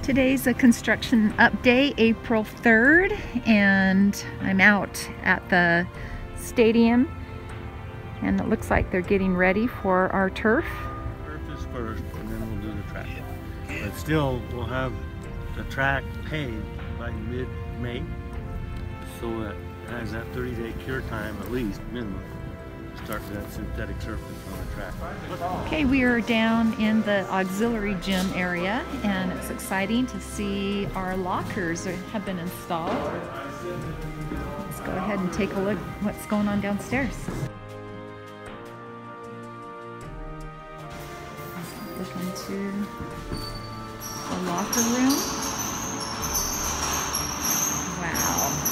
Today's a construction update, April 3rd, and I'm out at the stadium, and it looks like they're getting ready for our turf. Turf is first, and then we'll do the track. But still, we'll have the track paved by mid-May, so it has that 30-day cure time at least, minimum, to start that synthetic surface on the track. Okay, we are down in the auxiliary gym area, and it's exciting to see our lockers have been installed. Let's go ahead and take a look at what's going on downstairs. Look into the locker room. Wow.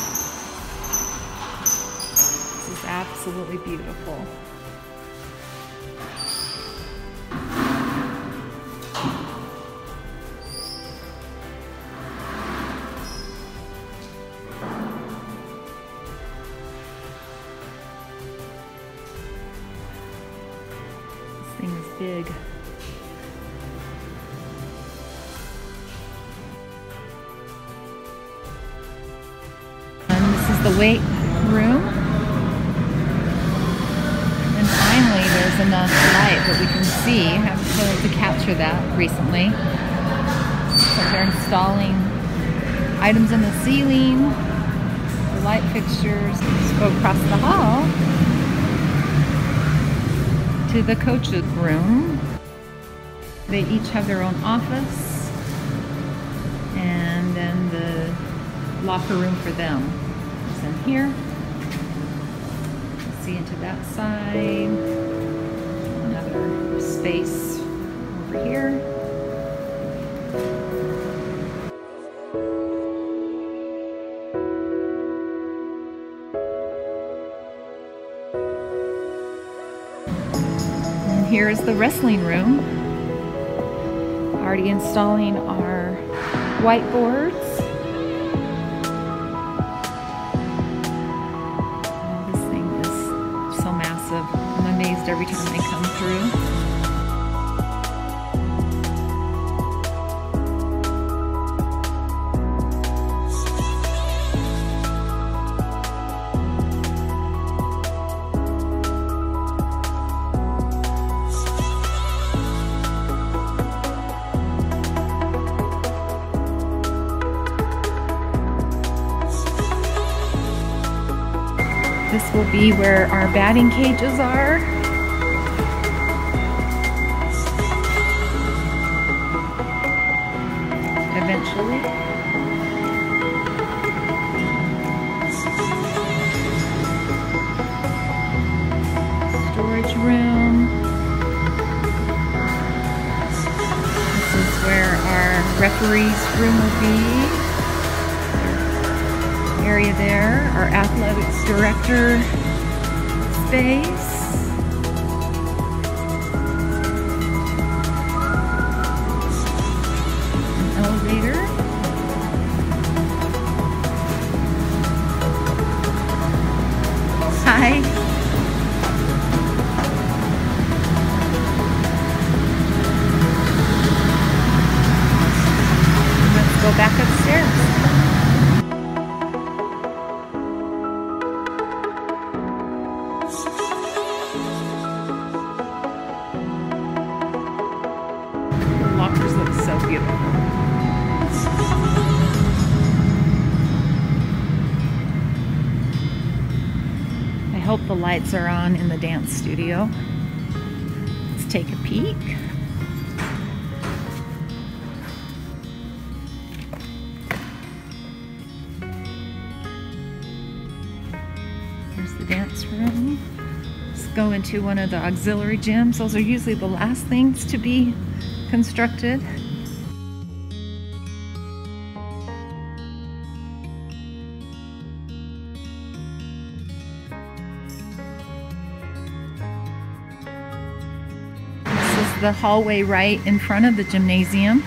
This is absolutely beautiful. This thing is big. The weight room, and finally there's enough light that we can see. I haven't been able to capture that recently. So they're installing items in the ceiling, the light fixtures. Let's go across the hall to the coach's room. They each have their own office, and then the locker room for them. In here, see into that side, another space over here. And here is the wrestling room. Already installing our whiteboards. I'm amazed every time they come through. This will be where our batting cages are. Eventually. Storage room. This is where our referee's room will be. Area there, our athletics director space. An elevator. Hi. Let's go back upstairs. Lockers look so beautiful. I hope the lights are on in the dance studio. Let's take a peek. There's the dance room. Let's go into one of the auxiliary gyms. Those are usually the last things to be constructed. This is the hallway right in front of the gymnasium.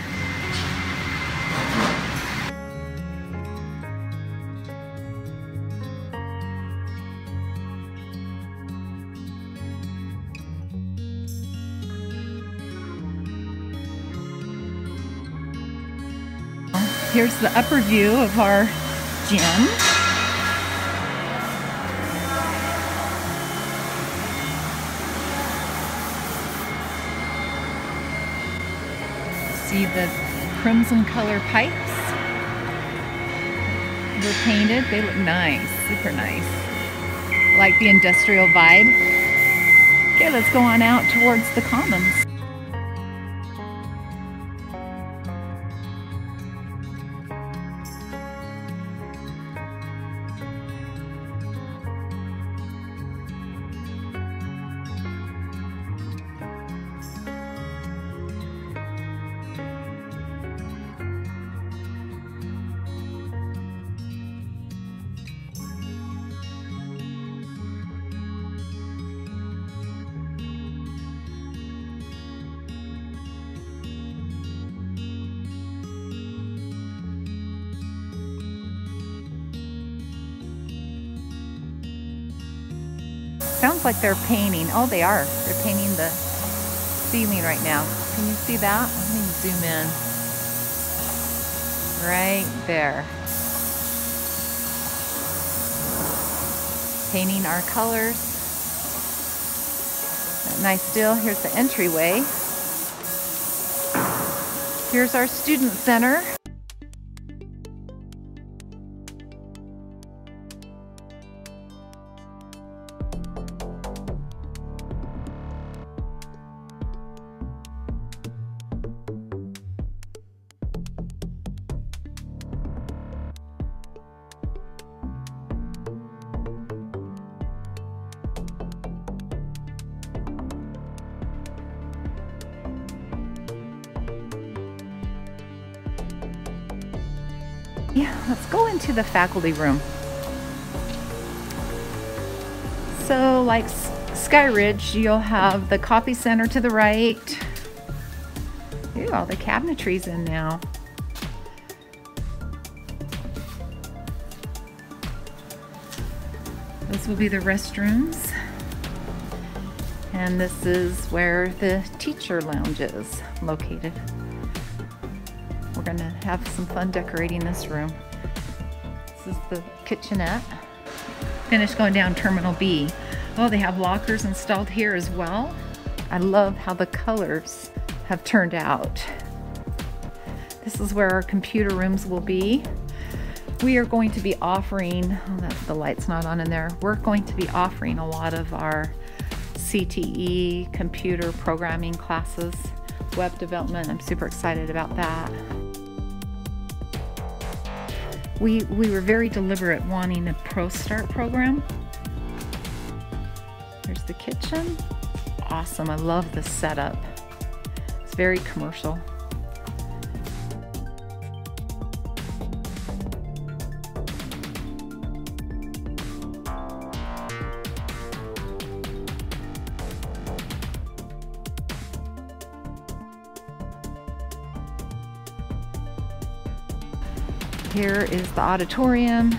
Here's the upper view of our gym. See the crimson color pipes. They're painted. They look nice, super nice. Like the industrial vibe. Okay, let's go on out towards the commons. Sounds like they're painting. Oh, they are. They're painting the ceiling right now. Can you see that? Let me zoom in. Right there. Painting our colors. Nice deal. Here's the entryway. Here's our student center. Yeah, let's go into the faculty room. So like Sky Ridge, you'll have the copy center to the right. Ooh, all the cabinetry's in now. This will be the restrooms. And this is where the teacher lounge is located. We're gonna have some fun decorating this room. This is the kitchenette. Finished going down Terminal B. Oh, they have lockers installed here as well. I love how the colors have turned out. This is where our computer rooms will be. We are going to be offering, oh, the light's not on in there. We're going to be offering a lot of our CTE computer programming classes, web development. I'm super excited about that. We were very deliberate wanting a Pro Start program. There's the kitchen. Awesome, I love the setup. It's very commercial. Here is the auditorium.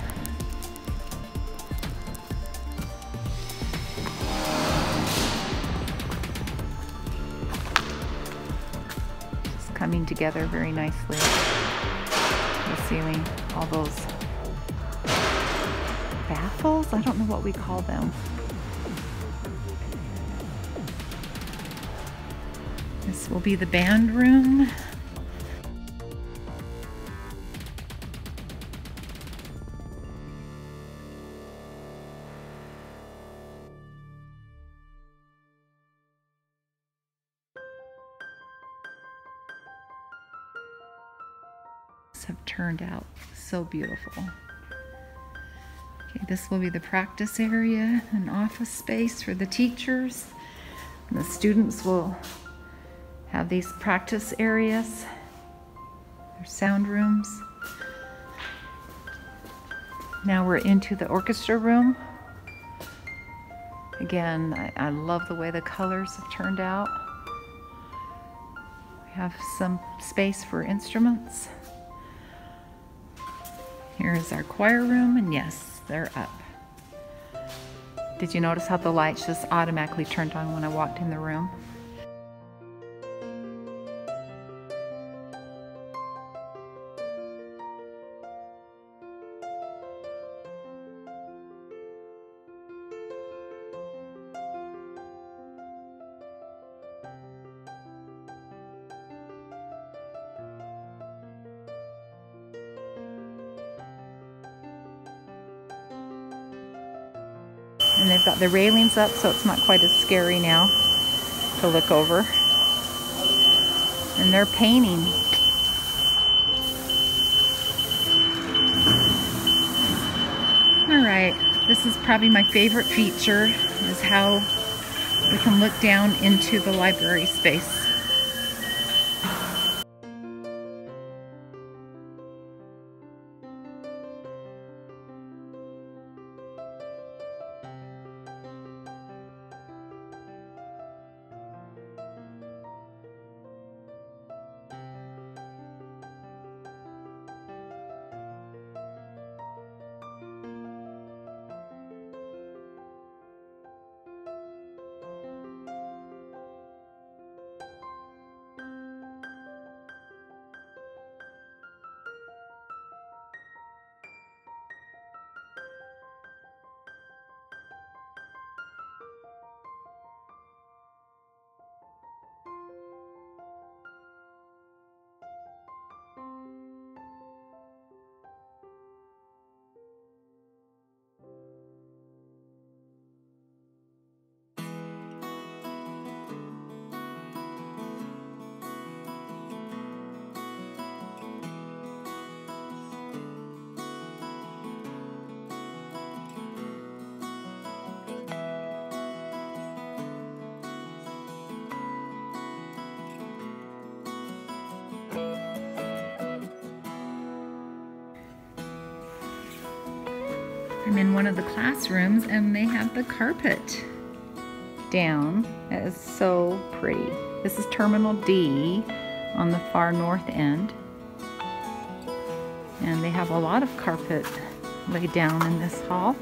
Just coming together very nicely. The ceiling, all those baffles? I don't know what we call them. This will be the band room. Have turned out so beautiful. Okay, this will be the practice area and office space for the teachers. And the students will have these practice areas, their sound rooms. Now we're into the orchestra room. Again, I love the way the colors have turned out. We have some space for instruments. Here's our choir room, and yes, they're up. Did you notice how the lights just automatically turned on when I walked in the room? And they've got the railings up, so it's not quite as scary now to look over. And they're painting. All right, this is probably my favorite feature, is how we can look down into the library space. I'm in one of the classrooms and they have the carpet down. It is so pretty. This is Terminal D on the far north end. And they have a lot of carpet laid down in this hall.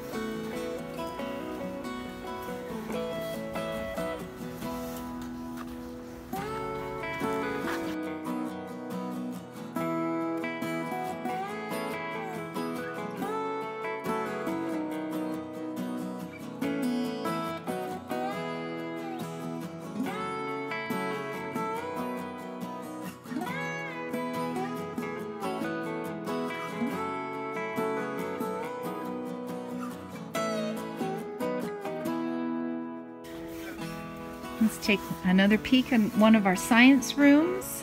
Let's take another peek in one of our science rooms.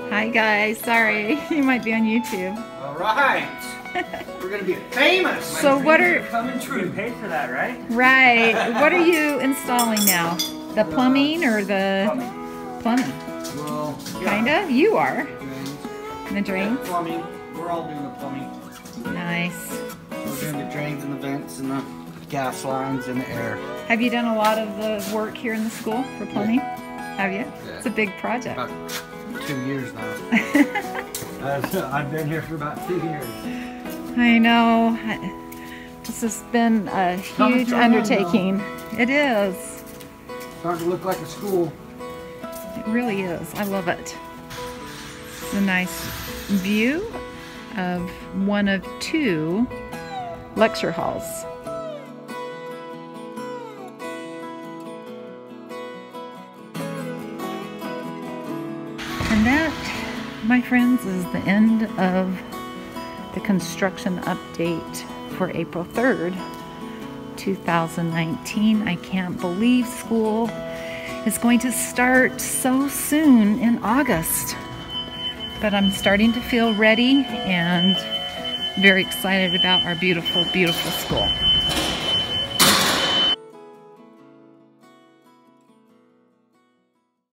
Hi guys, sorry, you might be on YouTube. All right, we're gonna be famous. So what are coming true? You paid for that, right? Right? What are you installing now? The plumbing or the plumbing? Well, Kinda. You are. The drains. Yeah, plumbing. We're all doing the plumbing. Nice. We're doing the drains and the vents and the gas lines and the air. Have you done a lot of the work here in the school for plumbing? Yeah. Have you? Yeah. It's a big project. About 2 years now. I've been here for about 2 years. I know. This has been a huge undertaking. It is. Starting to look like a school. It really is. I love it. It's a nice view of one of 2 lecture halls. And that, my friends, is the end of the construction update for April 3rd, 2019. I can't believe school is going to start so soon in August. But I'm starting to feel ready and very excited about our beautiful, beautiful school.